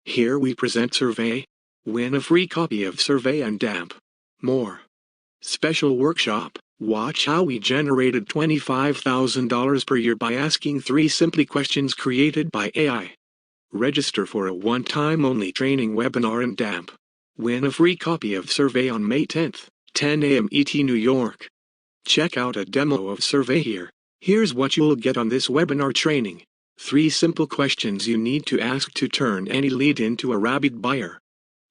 Here we present SurvAI. Win a free copy of SurvAI and DAMP. More. Special workshop. Watch how we generated $25,000 per year by asking 3 simple questions created by AI. Register for a one-time only training webinar in DAMP. Win a free copy of SurvAI on May 10th, 10 a.m. ET New York. Check out a demo of SurvAI here. Here's what you'll get on this webinar training. 3 simple questions you need to ask to turn any lead into a rabid buyer.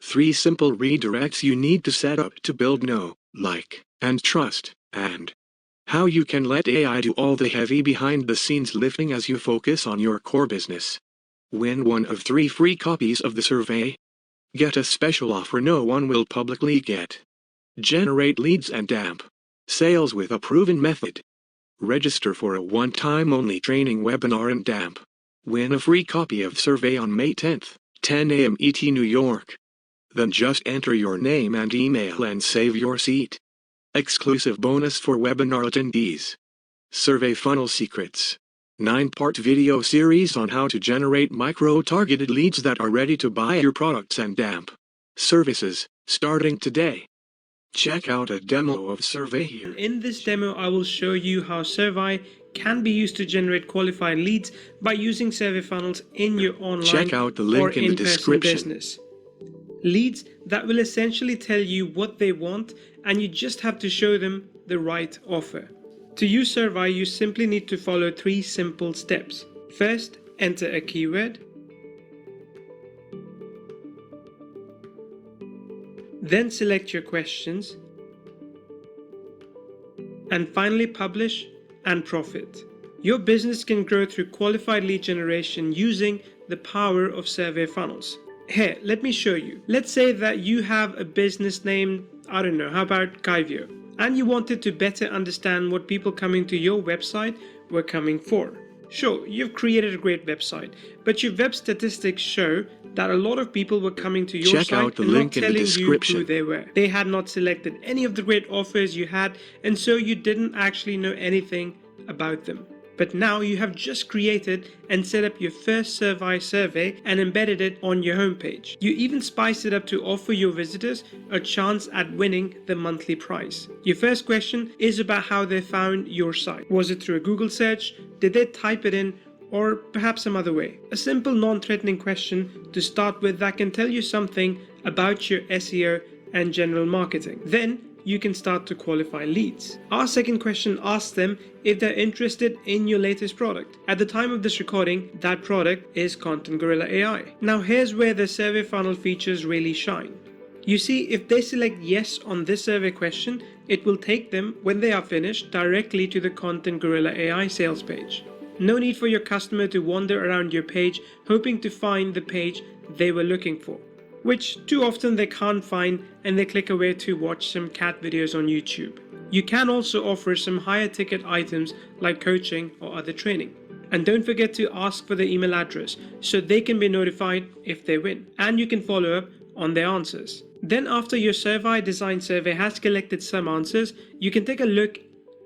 3 simple redirects you need to set up to build know, like, and trust, and how you can let AI do all the heavy behind-the-scenes lifting as you focus on your core business. Win one of 3 free copies of the SurvAI. Get a special offer no one will publicly get. Generate leads and DAMP. Sales with a proven method. Register for a one-time only training webinar in DAMP. Win a free copy of SurvAI on May 10th, 10 a.m. ET New York. Then just enter your name and email and save your seat. Exclusive bonus for webinar attendees. SurvAI Funnel Secrets. 9-part video series on how to generate micro-targeted leads that are ready to buy your products and DAMP services, starting today. Check out a demo of SurvAI here. In this demo, I will show you how SurvAI can be used to generate qualified leads by using survey funnels in your online Check out the link or in the description. business. Leads that will essentially tell you what they want, and you just have to show them the right offer. To use SurvAI, you simply need to follow 3 simple steps. First, enter a keyword. Then select your questions. And finally, publish and profit. Your business can grow through qualified lead generation using the power of survey funnels. Here, let me show you. Let's say that you have a business named, I don't know, how about Kaivyo? And you wanted to better understand what people coming to your website were coming for. Sure, you've created a great website, but your web statistics show that a lot of people were coming to your site and not telling you who they were. They had not selected any of the great offers you had, and so you didn't actually know anything about them. But now you have just created and set up your first SurvAI survey and embedded it on your homepage. You even spiced it up to offer your visitors a chance at winning the monthly prize. Your first question is about how they found your site. Was it through a Google search? Did they type it in? Or perhaps some other way? A simple non-threatening question to start with that can tell you something about your SEO and general marketing. Then you can start to qualify leads. Our second question asks them if they're interested in your latest product. At the time of this recording, that product is Content Gorilla AI. Now here's where the survey funnel features really shine. You see, if they select yes on this survey question, it will take them, when they are finished, directly to the Content Gorilla AI sales page. No need for your customer to wander around your page hoping to find the page they were looking for, which too often they can't find, and they click away to watch some cat videos on YouTube. You can also offer some higher ticket items like coaching or other training. And don't forget to ask for the email address so they can be notified if they win, and you can follow up on their answers. Then after your SurvAI design survey has collected some answers, you can take a look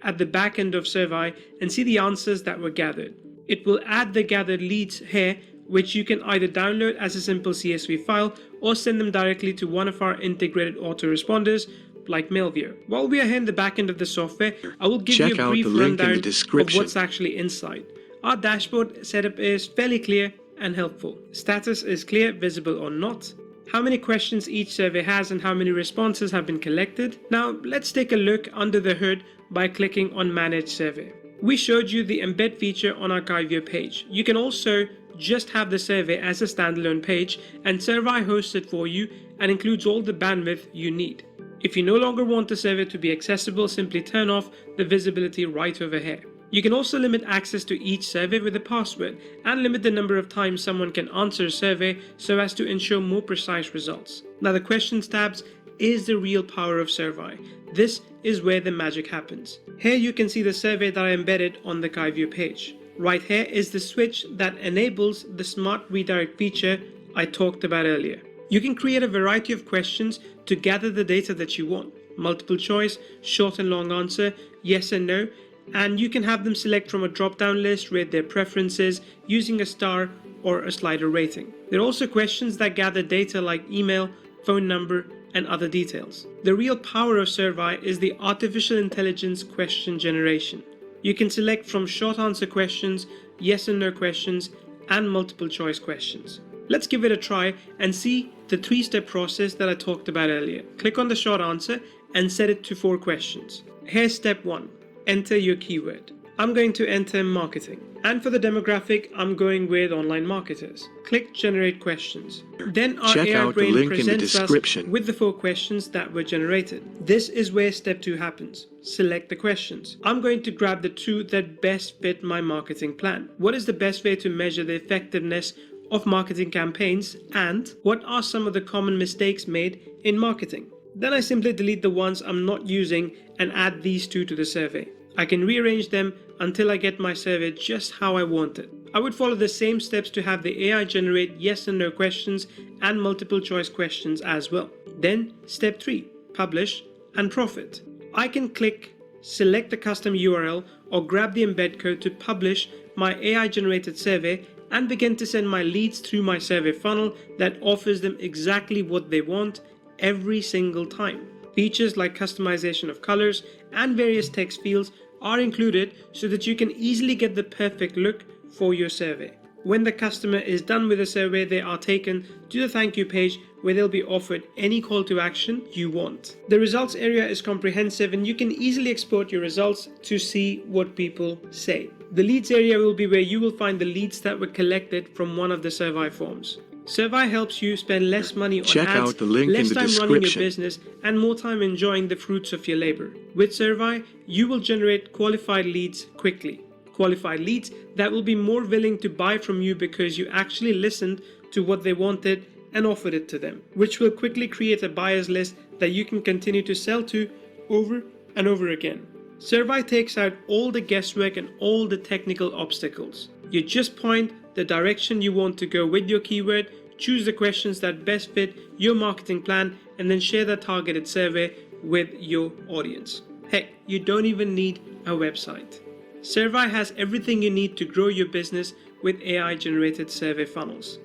at the back end of SurvAI and see the answers that were gathered. It will add the gathered leads here, which you can either download as a simple CSV file or send them directly to one of our integrated autoresponders like Mailview. While we are here in the back end of the software, I will give you a brief rundown of what's actually inside. Our dashboard setup is fairly clear and helpful. Status is clear, visible or not. How many questions each survey has and how many responses have been collected. Now let's take a look under the hood by clicking on Manage Survey. We showed you the embed feature on our Kaivyo page. You can also just have the survey as a standalone page, and SurvAI hosts it for you and includes all the bandwidth you need. If you no longer want the survey to be accessible, simply turn off the visibility right over here. You can also limit access to each survey with a password and limit the number of times someone can answer a survey so as to ensure more precise results. Now the questions tabs is the real power of SurvAI. This is where the magic happens. Here you can see the survey that I embedded on the Kaivyo page. Right here is the switch that enables the smart redirect feature I talked about earlier. You can create a variety of questions to gather the data that you want. Multiple choice, short and long answer, yes and no, and you can have them select from a drop-down list, rate their preferences using a star or a slider rating. There are also questions that gather data like email, phone number, and other details. The real power of SurvAI is the artificial intelligence question generation. You can select from short answer questions, yes and no questions, and multiple choice questions. Let's give it a try and see the 3-step process that I talked about earlier. Click on the short answer and set it to 4 questions. Here's step 1. Enter your keyword. I'm going to enter marketing. And for the demographic, I'm going with online marketers. Click generate questions. Then our Check AI out the brain link in the presents us description. with the 4 questions that were generated. This is where step 2 happens. Select the questions. I'm going to grab the 2 that best fit my marketing plan. What is the best way to measure the effectiveness of marketing campaigns, and what are some of the common mistakes made in marketing? Then I simply delete the ones I'm not using and add these 2 to the survey. I can rearrange them until I get my survey just how I want it. I would follow the same steps to have the AI generate yes and no questions and multiple choice questions as well. Then step 3, publish and profit. I can click select the custom URL or grab the embed code to publish my AI generated survey and begin to send my leads through my survey funnel that offers them exactly what they want every single time. Features like customization of colors and various text fields are included so that you can easily get the perfect look for your survey. When the customer is done with the survey, they are taken to the thank you page where they'll be offered any call to action you want. The results area is comprehensive and you can easily export your results to see what people say. The leads area will be where you will find the leads that were collected from one of the SurvAI forms. SurvAI helps you spend less money on Check ads, out the link less in the time running your description. business, and more time enjoying the fruits of your labor. With SurvAI, you will generate qualified leads quickly. Qualified leads that will be more willing to buy from you because you actually listened to what they wanted and offered it to them, which will quickly create a buyer's list that you can continue to sell to over and over again. SurvAI takes out all the guesswork and all the technical obstacles. You just point the direction you want to go with your keyword, choose the questions that best fit your marketing plan, and then share that targeted survey with your audience. Heck, you don't even need a website. SurvAI has everything you need to grow your business with AI-generated survey funnels.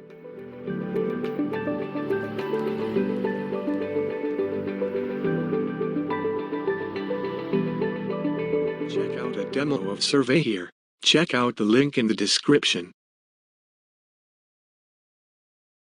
Check out a demo of SurvAI here. Check out the link in the description.